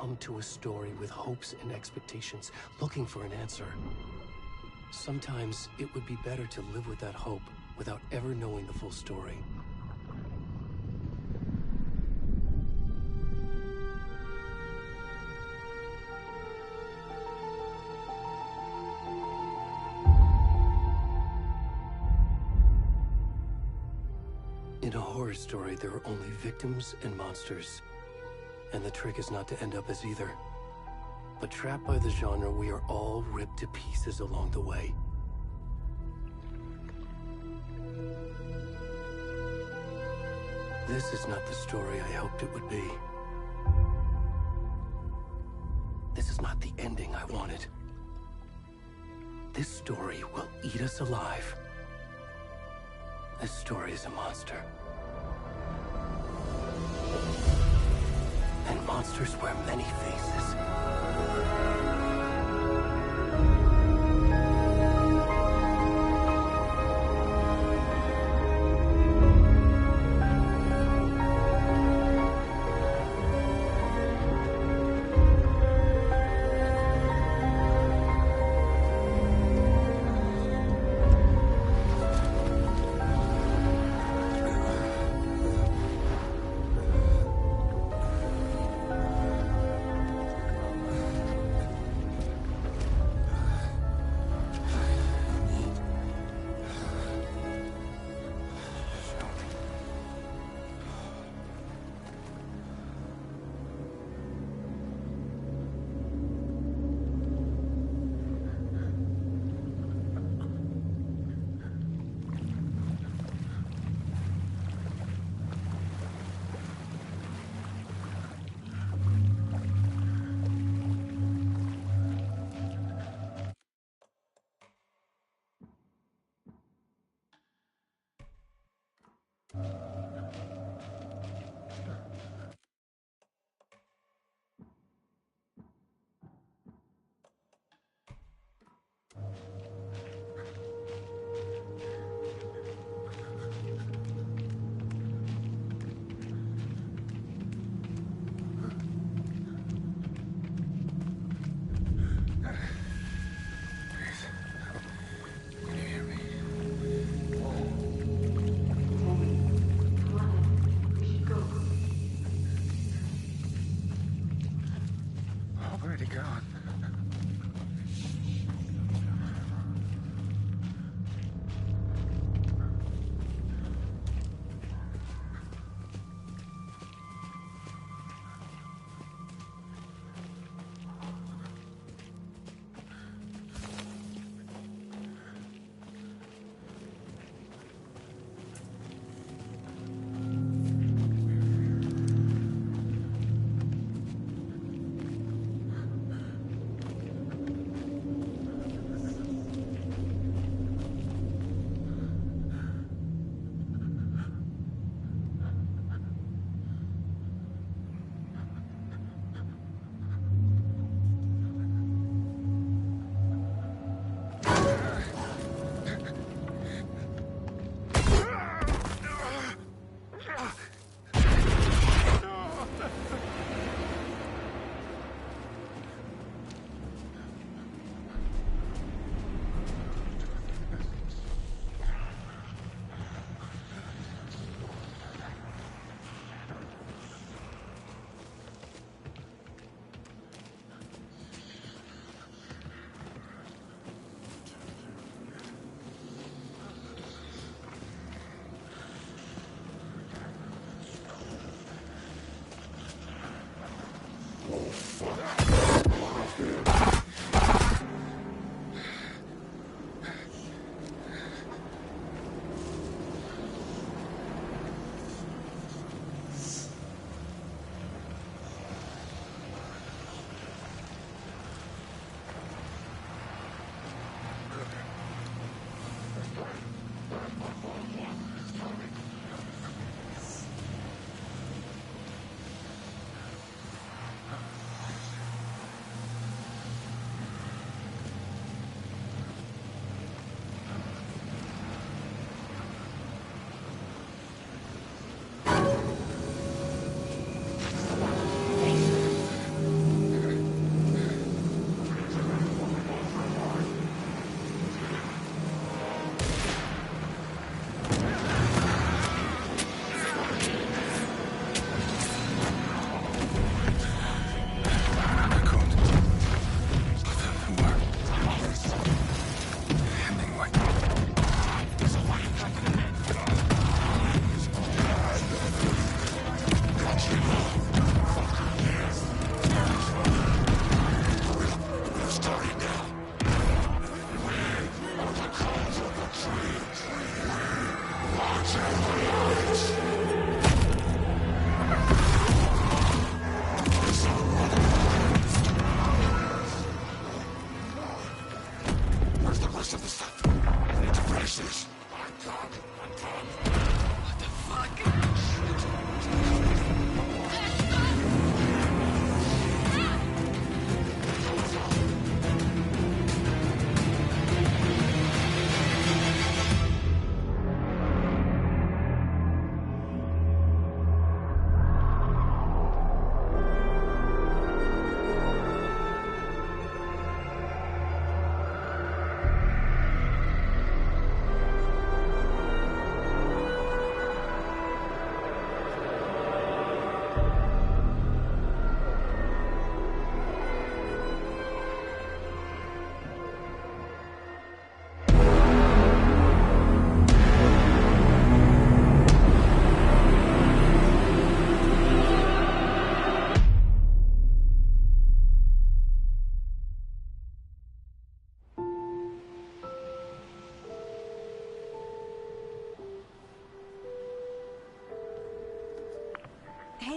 come to a story with hopes and expectations, looking for an answer. Sometimes it would be better to live with that hope without ever knowing the full story. In a horror story, there are only victims and monsters. And the trick is not to end up as either. But trapped by the genre, we are all ripped to pieces along the way. This is not the story I hoped it would be. This is not the ending I wanted. This story will eat us alive. This story is a monster. And monsters wear many faces.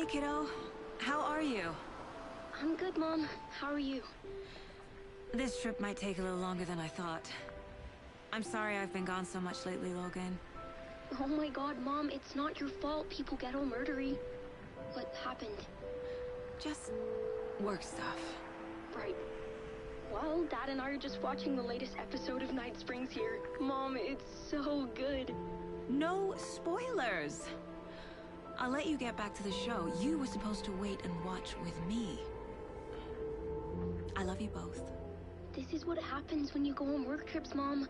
Hey, kiddo. How are you? I'm good, Mom. How are you? This trip might take a little longer than I thought. I'm sorry I've been gone so much lately, Logan. Oh my god, Mom, it's not your fault people get all murdery. What happened? Just work stuff. Right. Well, Dad and I are just watching the latest episode of Night Springs here. Mom, it's so good. No spoilers! I'll let you get back to the show. You were supposed to wait and watch with me. I love you both. This is what happens when you go on work trips, Mom.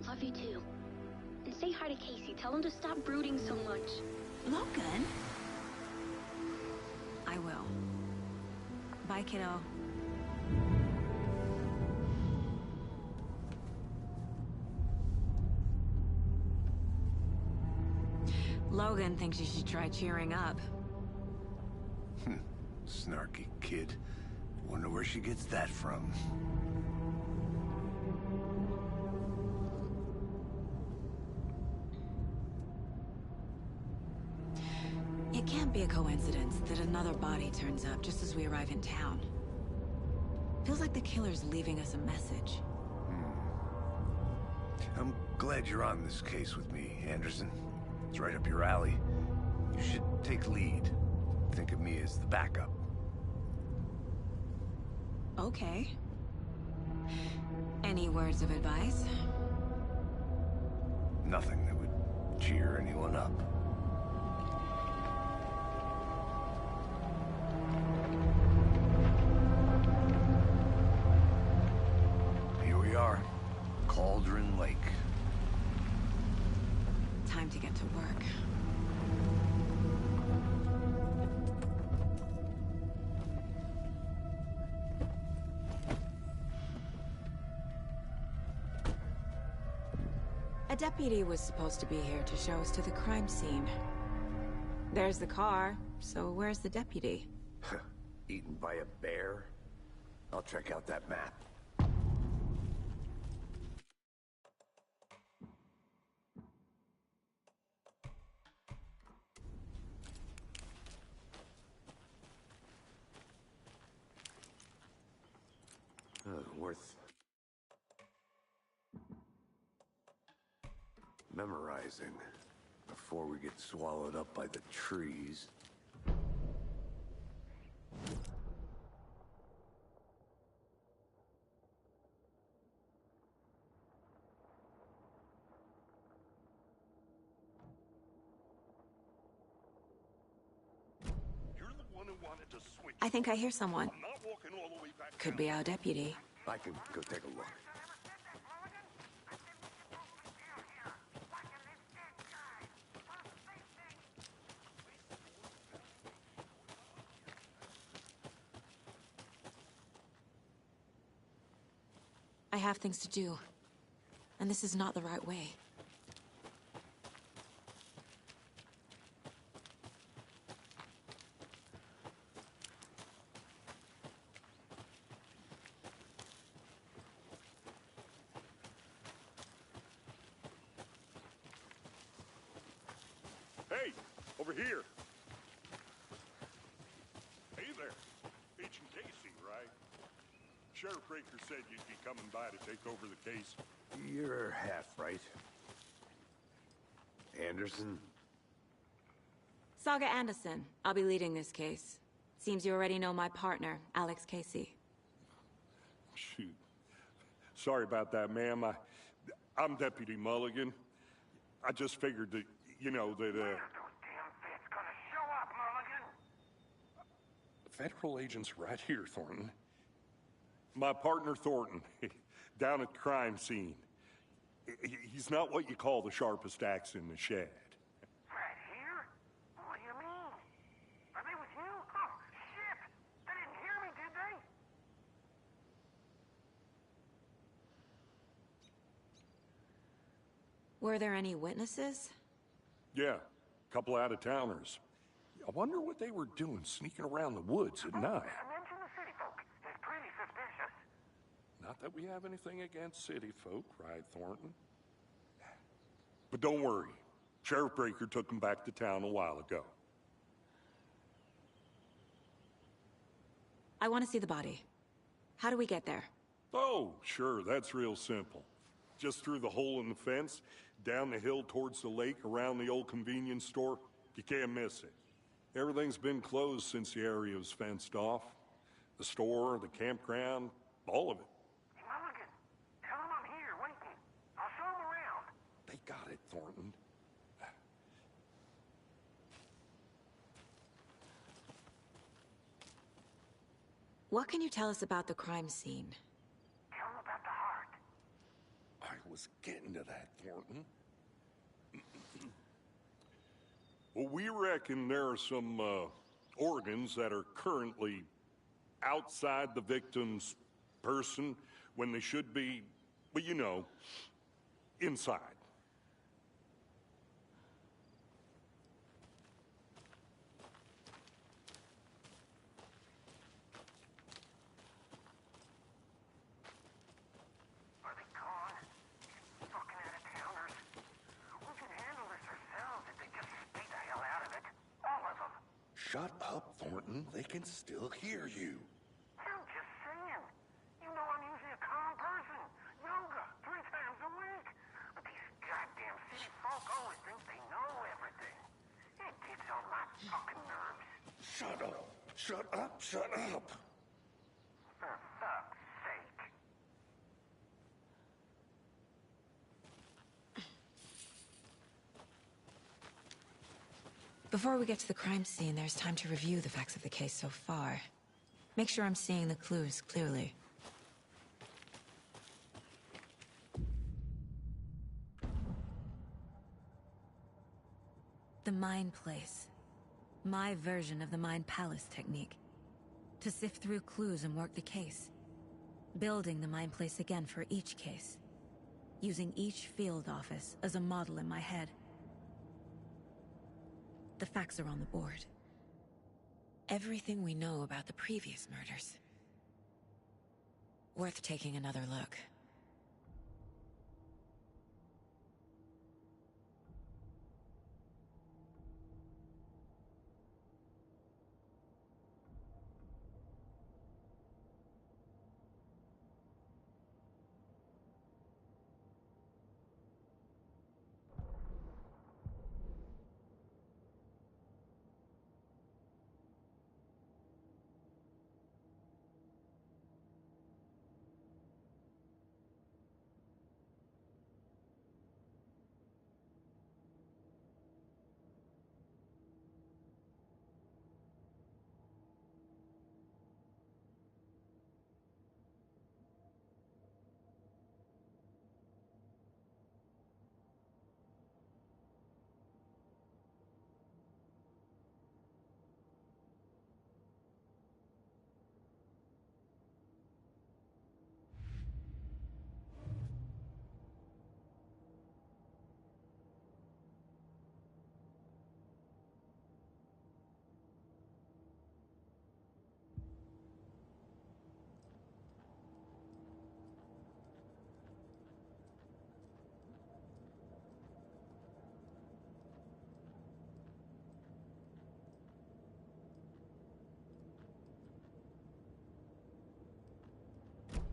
Love you too. And say hi to Casey. Tell him to stop brooding so much. Logan? I will. Bye, kiddo. Logan thinks you should try cheering up. Snarky kid. Wonder where she gets that from. It can't be a coincidence that another body turns up just as we arrive in town. Feels like the killer's leaving us a message. I'm glad you're on this case with me, Anderson. It's right up your alley. You should take lead. Think of me as the backup. Okay. Any words of advice? Nothing that would cheer anyone up. Here we are. Cauldron Lake. Time to get to work. A deputy was supposed to be here to show us to the crime scene. There's the car, so where's the deputy? Eaten by a bear? I'll check out that map. Worth memorizing before we get swallowed up by the trees. You're the one who wanted to switch. I think I hear someone. I'm not walking all the way back Could down. be our deputy. I can go take a look. I have things to do. And this is not the right way. Hey, over here. Hey there. Agent Casey, right? Sheriff Raker said you'd be coming by to take over the case. You're half right. Anderson? Saga Anderson. I'll be leading this case. Seems you already know my partner, Alex Casey. Shoot. Sorry about that, ma'am. I'm Deputy Mulligan. I just figured that, you know, that, Where's those damn feds gonna show up, Mulligan? Federal agents right here, Thornton. My partner, Thornton, down at the crime scene. He's not what you call the sharpest axe in the shed. Right here? What do you mean? Are they with you? Oh, shit! They didn't hear me, did they? Were there any witnesses? Yeah, a couple out-of-towners. I wonder what they were doing sneaking around the woods at night. Mention the city folk. It's pretty suspicious. Not that we have anything against city folk, right, Thornton? But don't worry. Sheriff Breaker took them back to town a while ago. I want to see the body. How do we get there? Oh, sure, that's real simple. Just through the hole in the fence, down the hill towards the lake, around the old convenience store. You can't miss it. Everything's been closed since the area was fenced off. The store, the campground, all of it. Hey, Mulligan, tell him I'm here, waiting. I'll show him around. They got it, Thornton. What can you tell us about the crime scene? Tell him about the heart. I was getting to that, Thornton. Well, we reckon there are some organs that are currently outside the victim's person when they should be, well, you know, inside. Are they gone? Fucking out-of-towners. We can handle this ourselves if they just stay the hell out of it. All of them. Shut up, Thornton. They can still hear you. I'm just saying. You know I'm usually a calm person. Yoga 3 times a week. But these goddamn city folk always think they know everything. It gets on my fucking nerves. Shut up. Shut up. Shut up. For fuck's sake. Before we get to the crime scene, there's time to review the facts of the case so far. Make sure I'm seeing the clues clearly. The Mind Place. My version of the Mind Palace technique. To sift through clues and work the case. Building the Mind Place again for each case. Using each field office as a model in my head. The facts are on the board. Everything we know about the previous murders. Worth taking another look.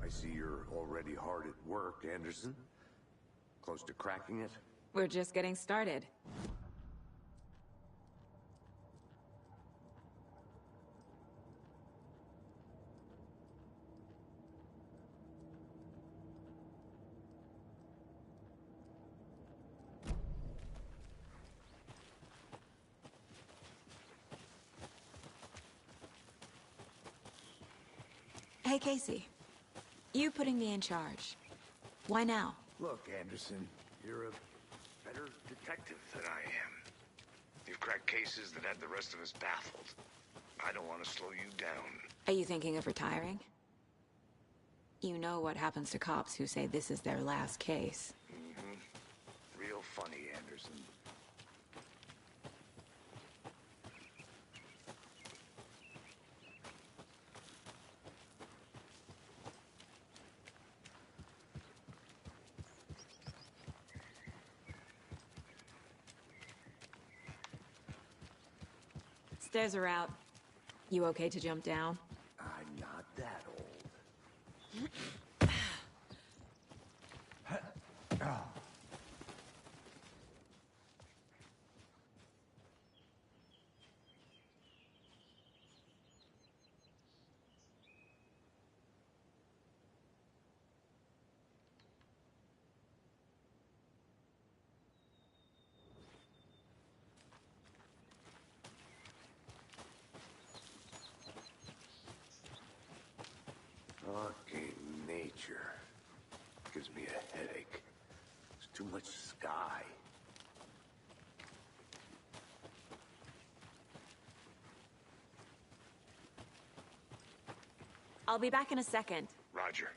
I see you're already hard at work, Anderson. Close to cracking it? We're just getting started. Hey, Casey. You putting me in charge. Why now? Look, Anderson, you're a better detective than I am. You've cracked cases that had the rest of us baffled. I don't want to slow you down. Are you thinking of retiring? You know what happens to cops who say this is their last case. Mm-hmm. Real funny, Anderson. Stairs are out. You okay to jump down? I'm not. Fucking nature. Gives me a headache. There's too much sky. I'll be back in a second. Roger.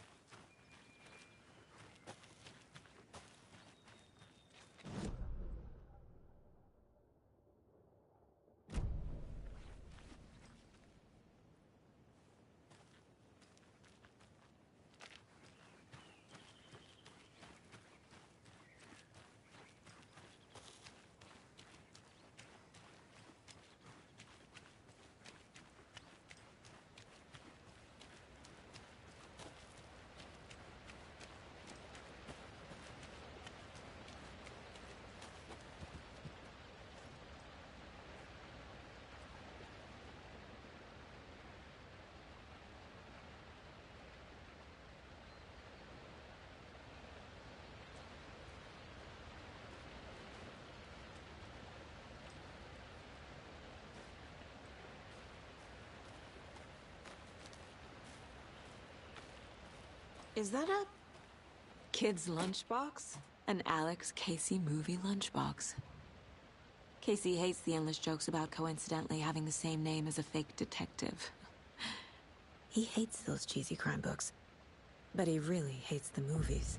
Is that a kid's lunchbox? An Alex Casey movie lunchbox. Casey hates the endless jokes about coincidentally having the same name as a fake detective. He hates those cheesy crime books, but he really hates the movies.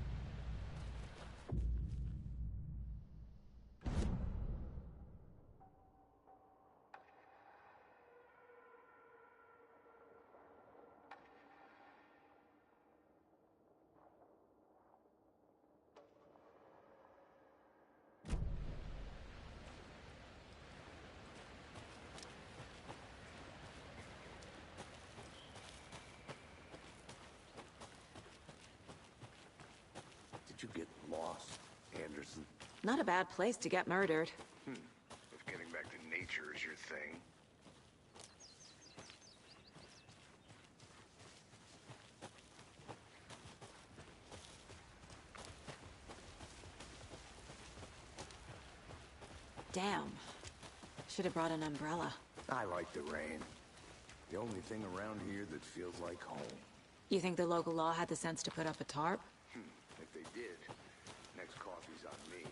Did you get lost, Anderson? Not a bad place to get murdered. If getting back to nature is your thing. Damn. Should have brought an umbrella. I like the rain. The only thing around here that feels like home. You think the local law had the sense to put up a tarp? If they did, next coffee's on me.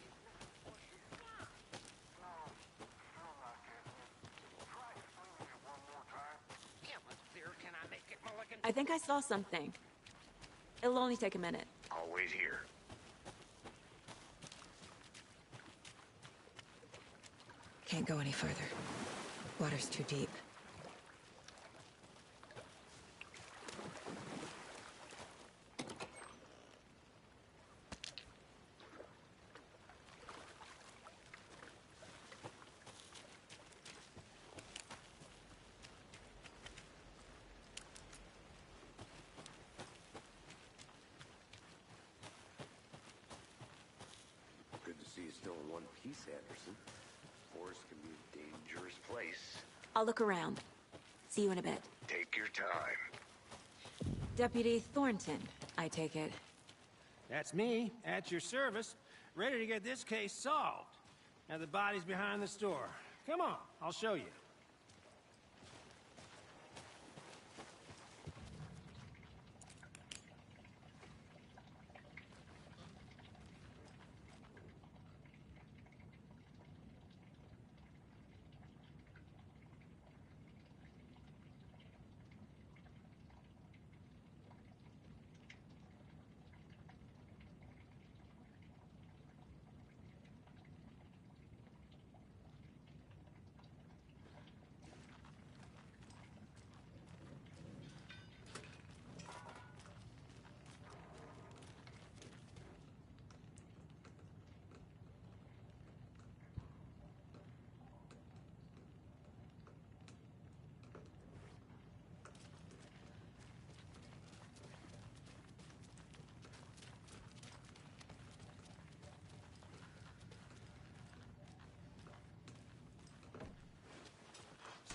I think I saw something. It'll only take a minute. I'll wait here. Can't go any further. Water's too deep. Good to see you still in one piece, Anderson. Forest can be a dangerous place. I'll look around. See you in a bit. Take your time. Deputy Thornton, I take it. That's me, at your service, ready to get this case solved. Now the body's behind the store. Come on, I'll show you.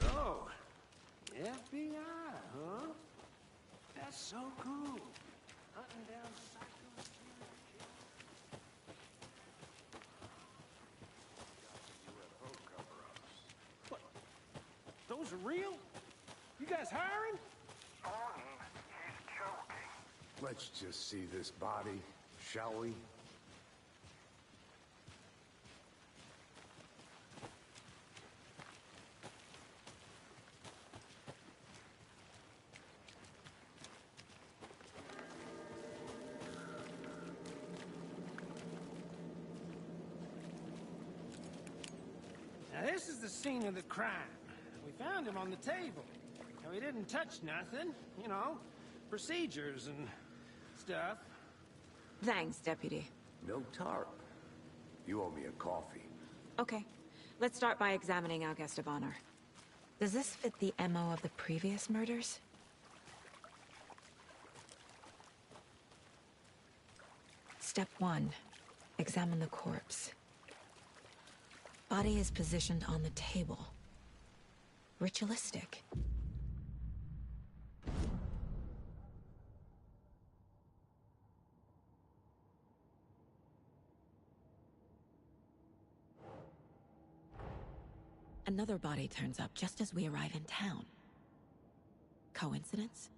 So, FBI, huh? That's so cool. Hunting down psycho serial UFO cover-ups. What? Those are real? You guys hiring? Thornton, he's joking. Let's just see this body, shall we? Now this is the scene of the crime. We found him on the table. Now he didn't touch nothing, you know, procedures and stuff. Thanks, Deputy. No tarp. You owe me a coffee. Okay. Let's start by examining our guest of honor. Does this fit the MO of the previous murders? Step 1. Examine the corpse. Body is positioned on the table. Ritualistic. Another body turns up just as we arrive in town. Coincidence?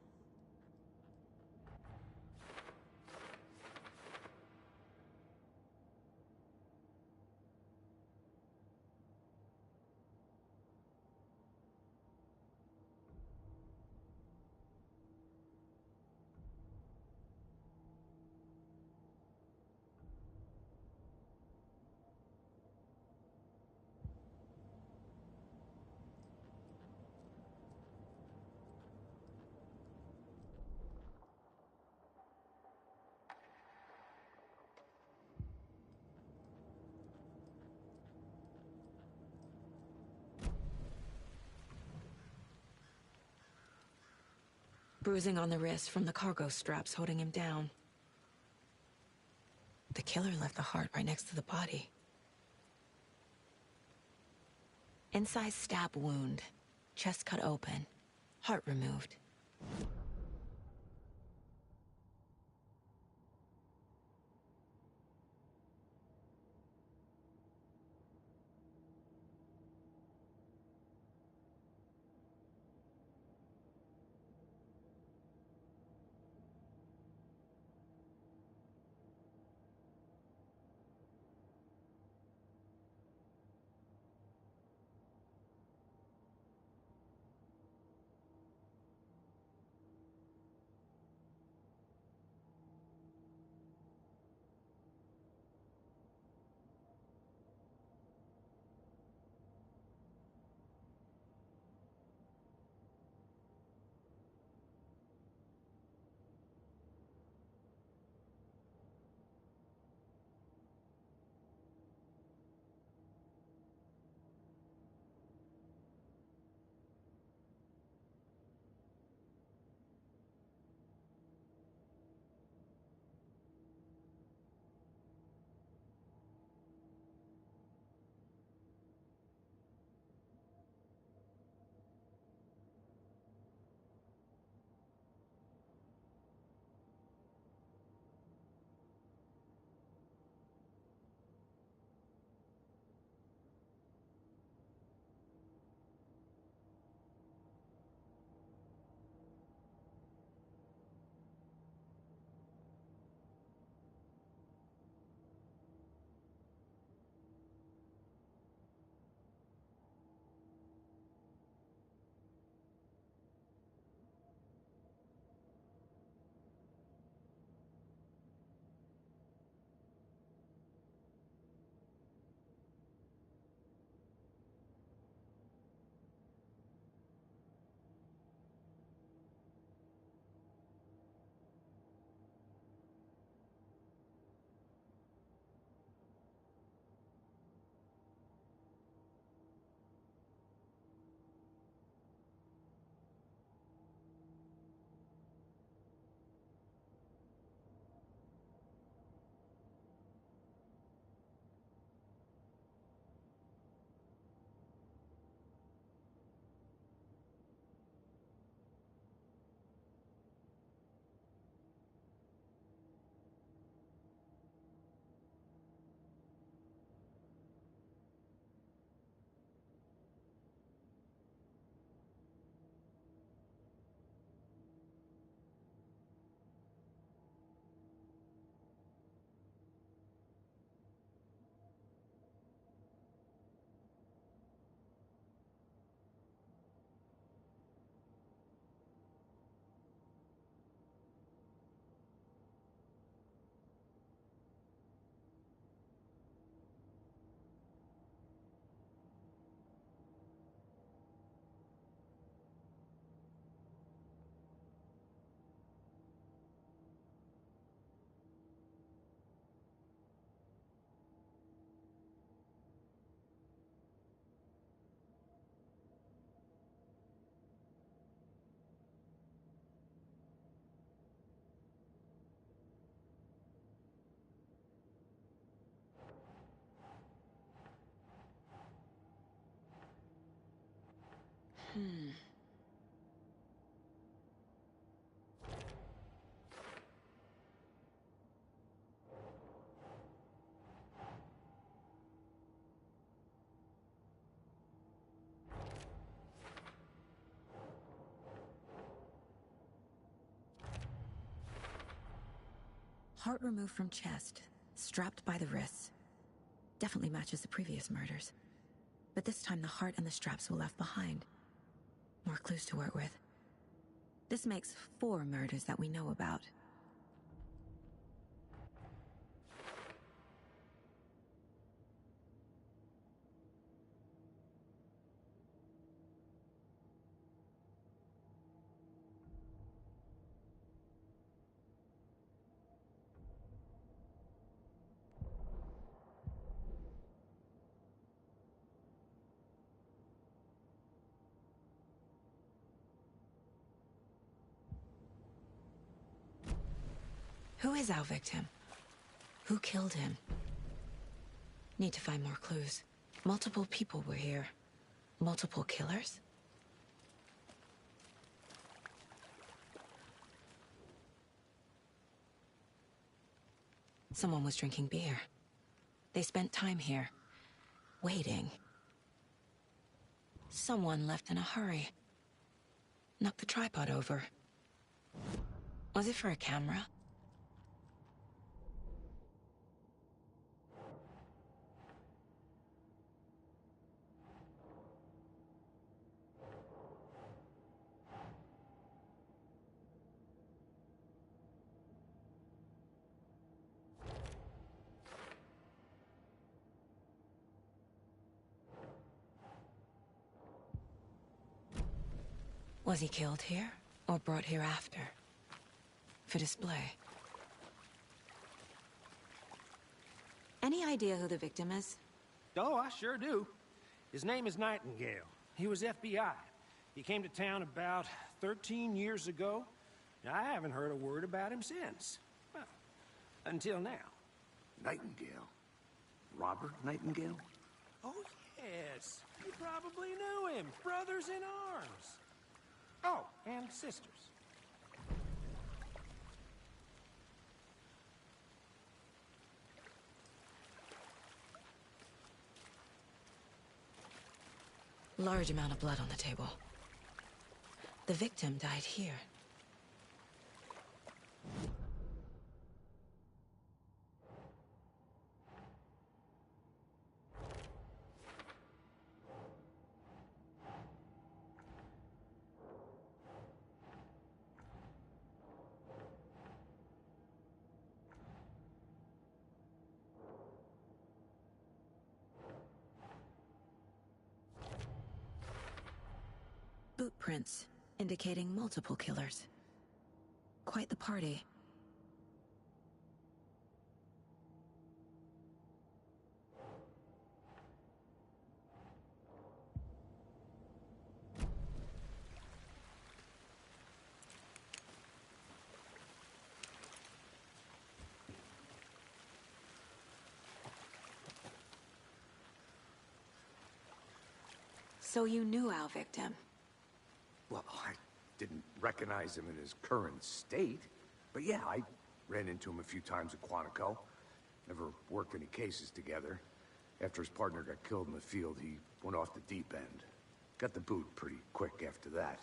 Bruising on the wrist from the cargo straps holding him down. The killer left the heart right next to the body. Incised stab wound. Chest cut open. Heart removed. Heart removed from chest, strapped by the wrists. Definitely matches the previous murders. But this time the heart and the straps were left behind. More clues to work with. This makes 4 murders that we know about. Who is our victim? Who killed him? Need to find more clues. Multiple people were here. Multiple killers? Someone was drinking beer. They spent time here, waiting. Someone left in a hurry. Knocked the tripod over. Was it for a camera? Was he killed here, or brought here after? For display. Any idea who the victim is? Oh, I sure do. His name is Nightingale. He was FBI. He came to town about 13 years ago. I haven't heard a word about him since. Well, until now. Nightingale? Robert Nightingale? Oh, yes. You probably knew him. Brothers in arms. Oh, and sisters. Large amount of blood on the table. The victim died here. Boot prints, indicating multiple killers. Quite the party. So you knew our victim? Well, I didn't recognize him in his current state. But yeah, I ran into him a few times at Quantico. Never worked any cases together. After his partner got killed in the field, he went off the deep end. Got the boot pretty quick after that.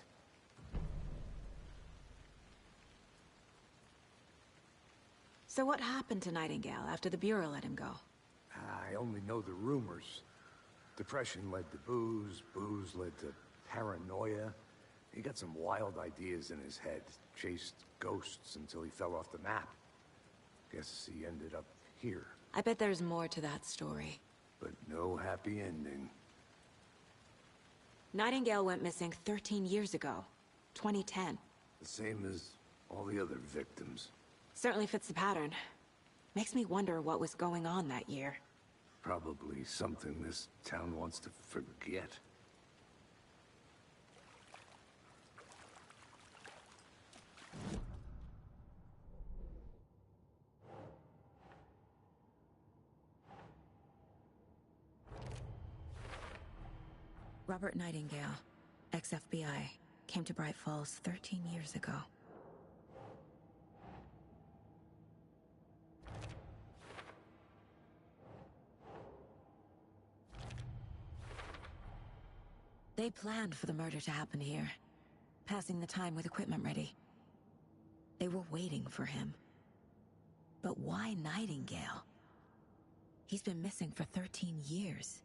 So what happened to Nightingale after the Bureau let him go? I only know the rumors. Depression led to booze, booze led to paranoia. He got some wild ideas in his head, chased ghosts until he fell off the map. Guess he ended up here. I bet there's more to that story. But no happy ending. Nightingale went missing 13 years ago. 2010. The same as all the other victims. Certainly fits the pattern. Makes me wonder what was going on that year. Probably something this town wants to forget. Robert Nightingale, ex-FBI came to Bright Falls 13 years ago. They planned for the murder to happen here, passing the time with equipment ready. They were waiting for him. But why Nightingale? He's been missing for 13 years.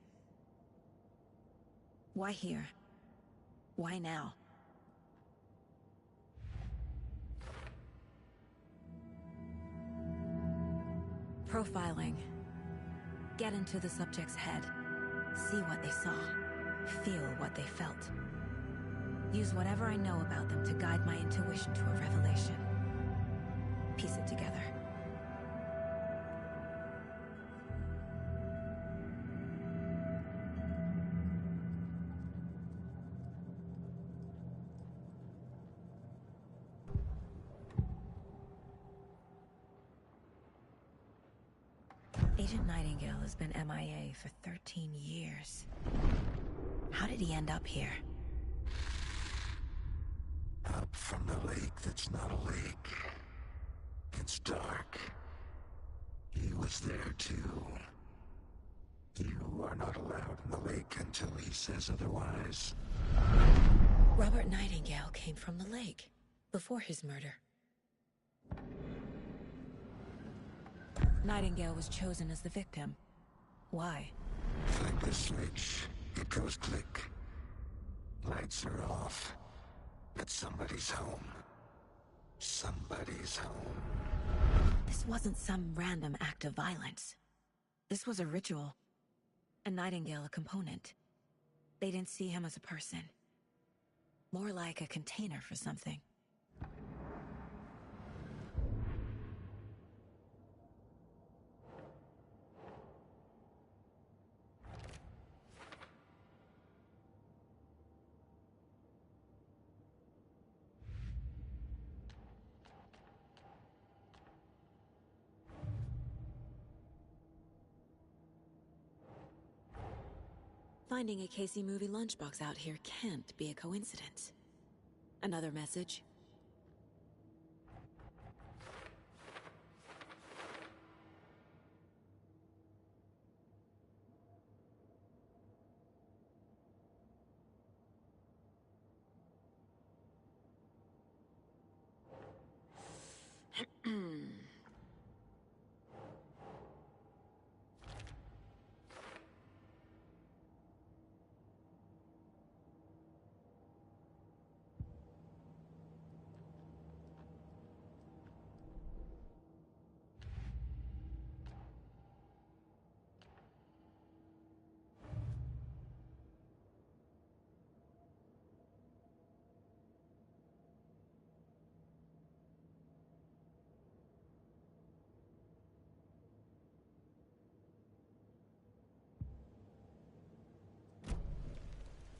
Why here? Why now? Profiling. Get into the subject's head. See what they saw. Feel what they felt. Use whatever I know about them to guide my intuition to a revelation. Piece it together. Agent Nightingale has been MIA for 13 years. How did he end up here? Up from the lake that's not a lake. It's dark. He was there too. You are not allowed in the lake until he says otherwise. Robert Nightingale came from the lake, before his murder. Nightingale was chosen as the victim. Why? Flick the switch. It goes click. Lights are off. But somebody's home. Somebody's home. This wasn't some random act of violence. This was a ritual. And Nightingale a component. They didn't see him as a person. More like a container for something. Finding a Casey movie lunchbox out here can't be a coincidence. Another message.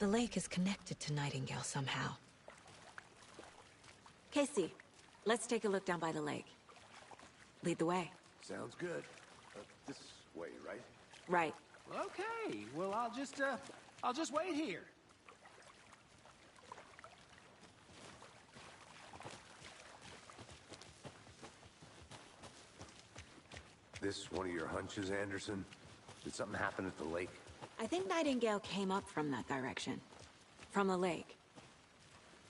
The lake is connected to Nightingale somehow. Casey, let's take a look down by the lake. Lead the way. Sounds good. This way, right? Right. Okay, well, I'll just wait here. This one of your hunches, Anderson? Did something happen at the lake? I think Nightingale came up from that direction. From the lake.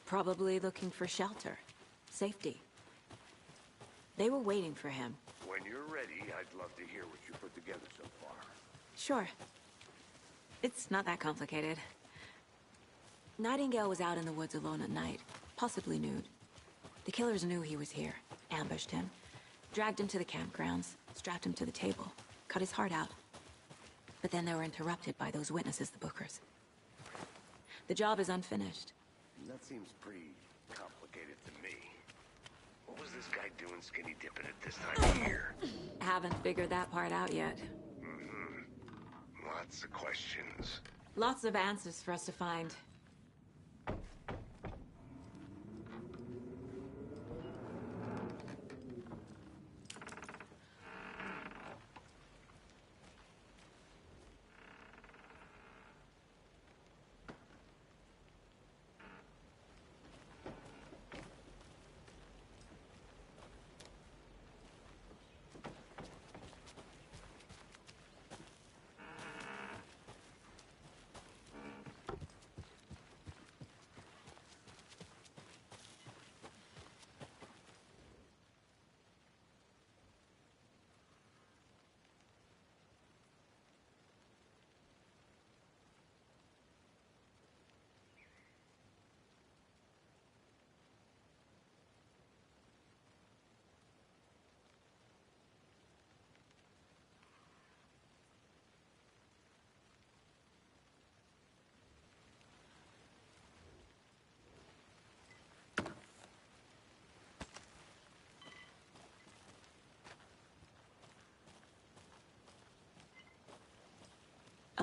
Probably looking for shelter. Safety. They were waiting for him. When you're ready, I'd love to hear what you put together so far. Sure. It's not that complicated. Nightingale was out in the woods alone at night, possibly nude. The killers knew he was here, ambushed him, dragged him to the campgrounds, strapped him to the table, cut his heart out. But then they were interrupted by those witnesses, the Bookers. The job is unfinished. That seems pretty complicated to me. What was this guy doing skinny dipping at this time of year? Haven't figured that part out yet. Lots of questions. Lots of answers for us to find.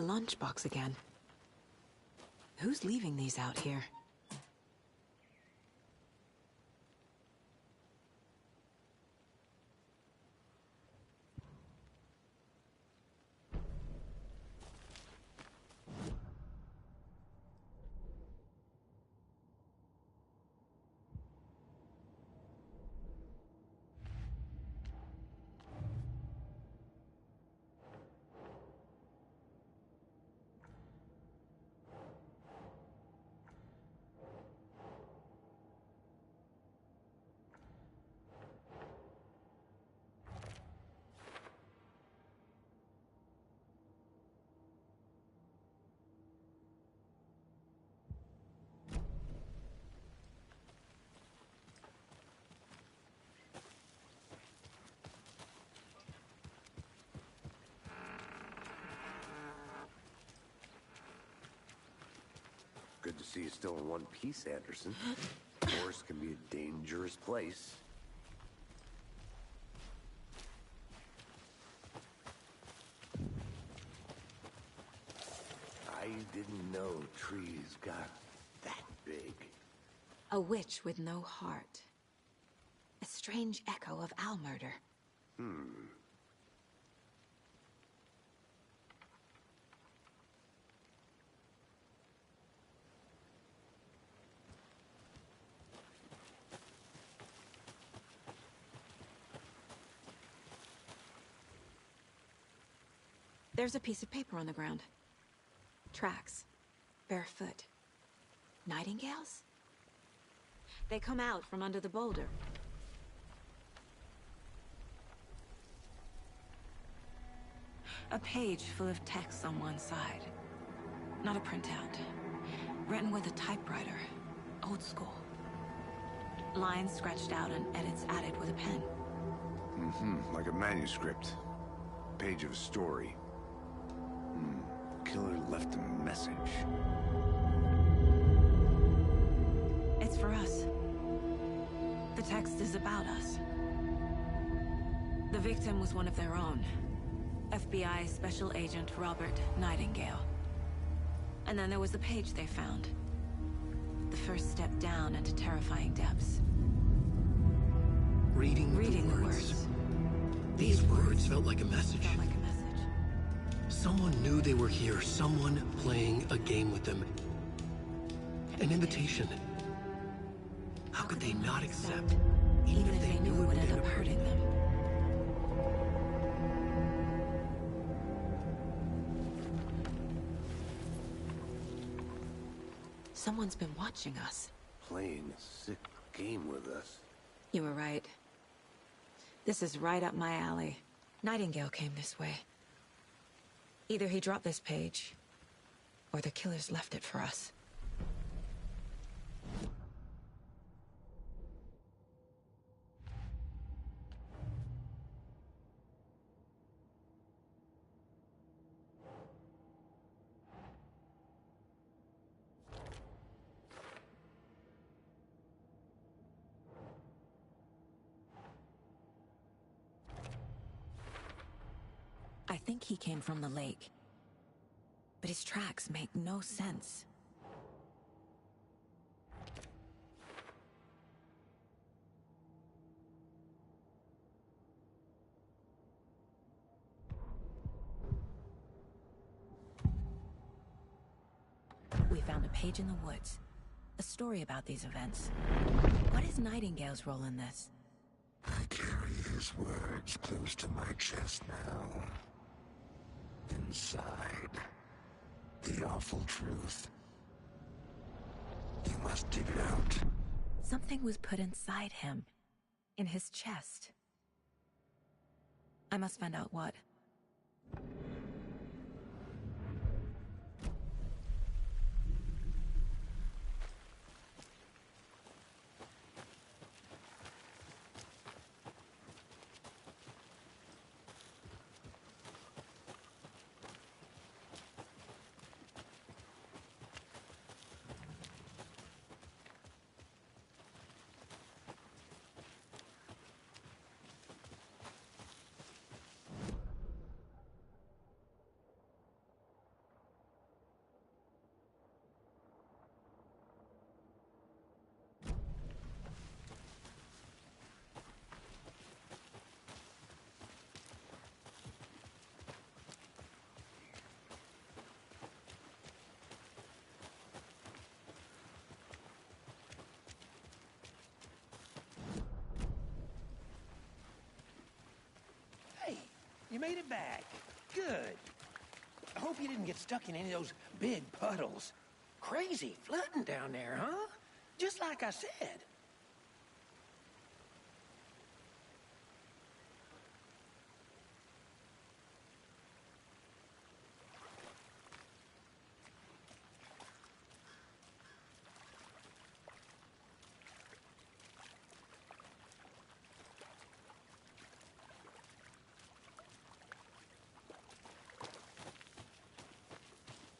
A lunchbox again. Who's leaving these out here? Good to see you still in one piece, Anderson. Forest can be a dangerous place. I didn't know trees got that big. A witch with no heart. A strange echo of owl murder. There's a piece of paper on the ground. Tracks. Barefoot. Nightingales? They come out from under the boulder. A page full of text on one side. Not a printout. Written with a typewriter. Old school. Lines scratched out and edits added with a pen. Like a manuscript. Page of a story. Killer left a message. It's for us. The text is about us. The victim was one of their own. FBI Special Agent Robert Nightingale. And then there was the page they found. The first step down into terrifying depths. Reading the words. These words felt like a message. Someone knew they were here. Someone playing a game with them. An invitation. How could they not accept, even if they knew it would end up hurting them? Someone's been watching us. Playing a sick game with us. You were right. This is right up my alley. Nightingale came this way. Either he dropped this page, or the killers left it for us. I think he came from the lake. But his tracks make no sense. We found a page in the woods. A story about these events. What is Nightingale's role in this? I carry his words close to my chest now. Inside, the awful truth. You must dig it out. Something was put inside him. In his chest. I must find out what. made it back. Good. I hope you didn't get stuck in any of those big puddles. Crazy flooding down there, huh? Just like I said.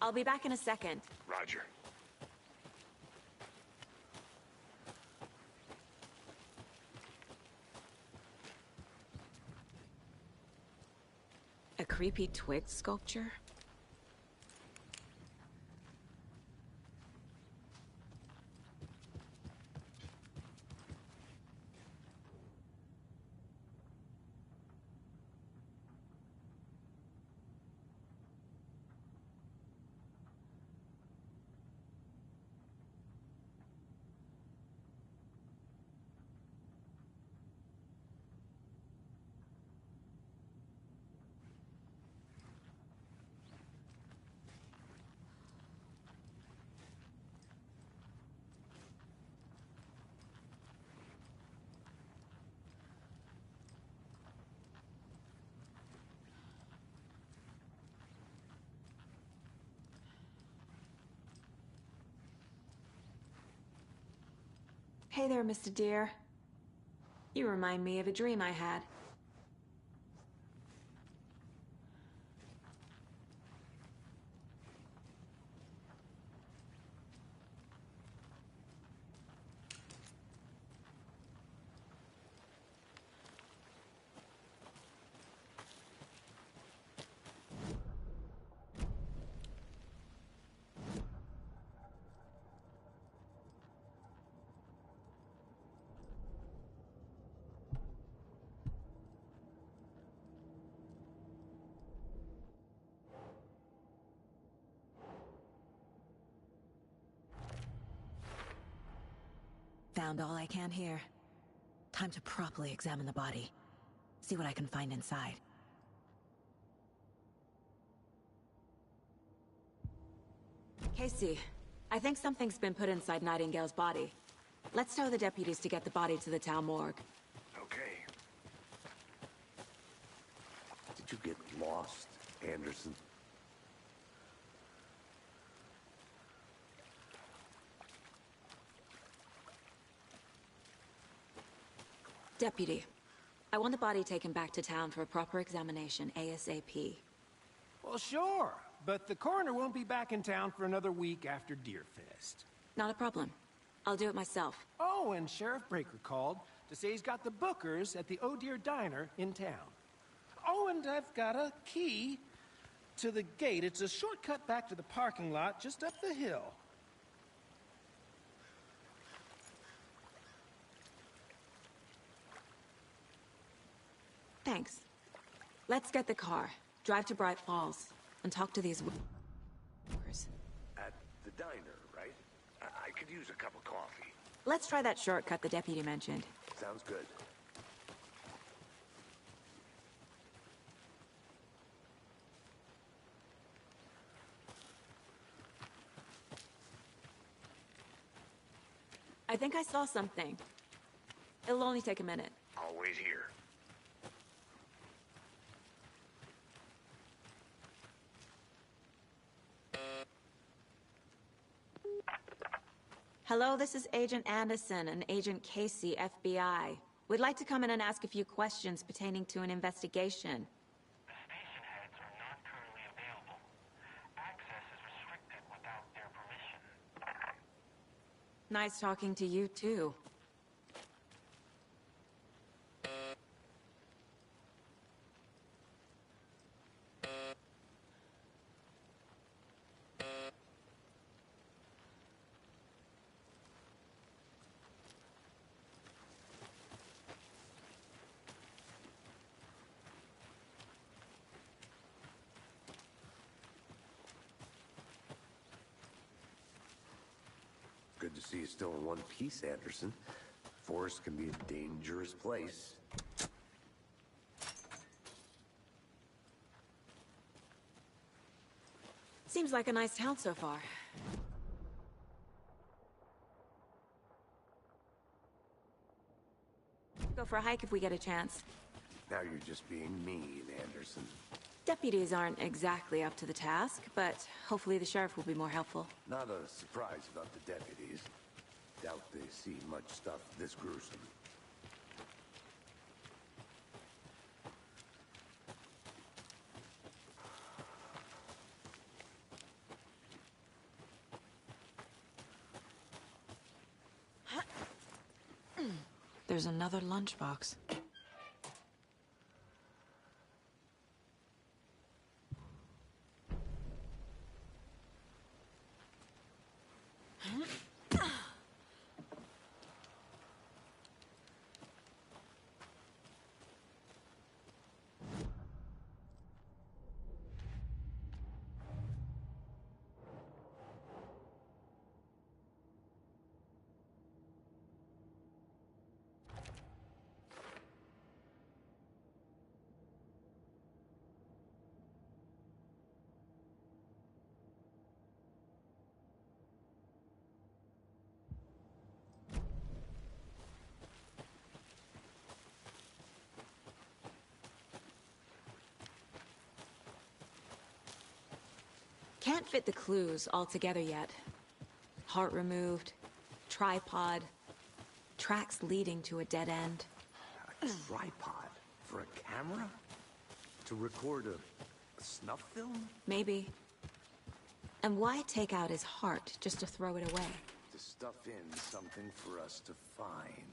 I'll be back in a second. Roger. A creepy twig sculpture? Hey there, Mr. Deer. You remind me of a dream I had. Found all I can here. Time to properly examine the body. See what I can find inside. Casey, I think something's been put inside Nightingale's body. Let's tell the deputies to get the body to the town morgue. Okay. Did you get lost, Anderson? Deputy, I want the body taken back to town for a proper examination, ASAP. Well, sure, but the coroner won't be back in town for another week after Deerfest. Not a problem. I'll do it myself. Oh, and Sheriff Breaker called to say he's got the bookers at the Oh Deer Diner in town. Oh, and I've got a key to the gate. It's a shortcut back to the parking lot just up the hill. Thanks. Let's get the car, drive to Bright Falls, and talk to these workers. At the diner, right? I could use a cup of coffee. Let's try that shortcut the deputy mentioned. Sounds good. I think I saw something. It'll only take a minute. I'll wait here. Hello, this is Agent Anderson and Agent Casey, FBI. We'd like to come in and ask a few questions pertaining to an investigation. The station heads are not currently available. Access is restricted without their permission. Nice talking to you, too. Good to see you still in one piece, Anderson. Forest can be a dangerous place. Seems like a nice town so far. Go for a hike if we get a chance. Now you're just being mean, Anderson. Deputies aren't exactly up to the task, but hopefully the sheriff will be more helpful. Not a surprise about the deputies. Doubt they see much stuff this gruesome. There's another lunchbox. Can't fit the clues all together yet. Heart removed, tripod, tracks leading to a dead end. A tripod? For a camera? To record a snuff film? Maybe. And why take out his heart just to throw it away? To stuff in something for us to find.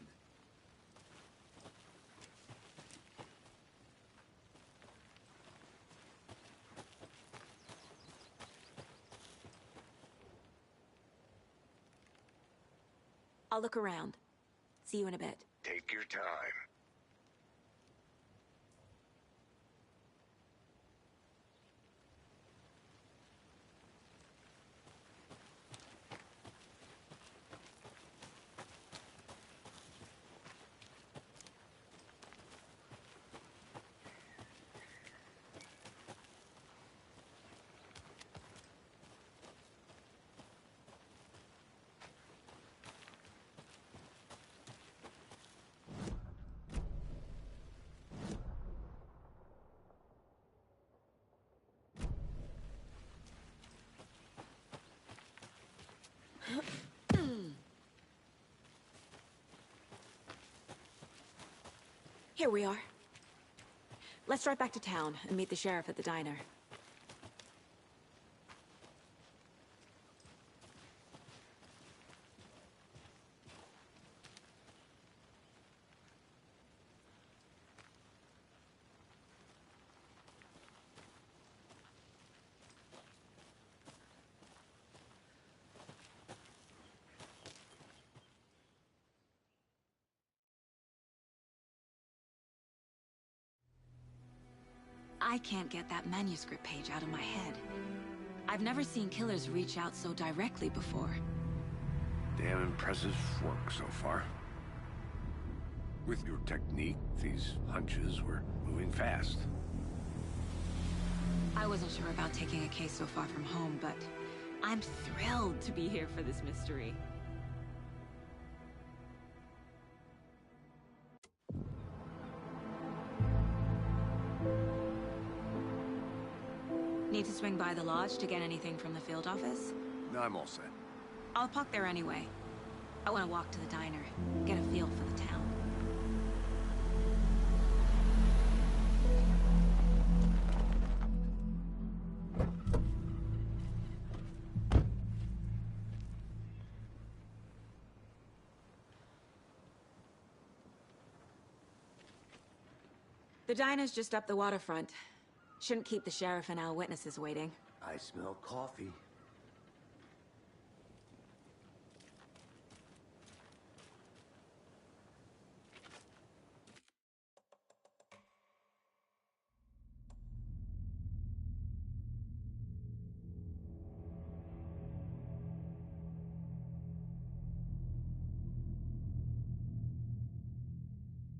I'll look around. See you in a bit. Take your time. Here we are. Let's drive back to town and meet the sheriff at the diner. I can't get that manuscript page out of my head. I've never seen killers reach out so directly before. Damn impressive work so far. With your technique, these hunches were moving fast. I wasn't sure about taking a case so far from home, but I'm thrilled to be here for this mystery. Need to swing by the lodge to get anything from the field office? No, I'm all set. I'll park there anyway. I want to walk to the diner, get a feel for the town. The diner's just up the waterfront. Shouldn't keep the sheriff and our witnesses waiting. I smell coffee.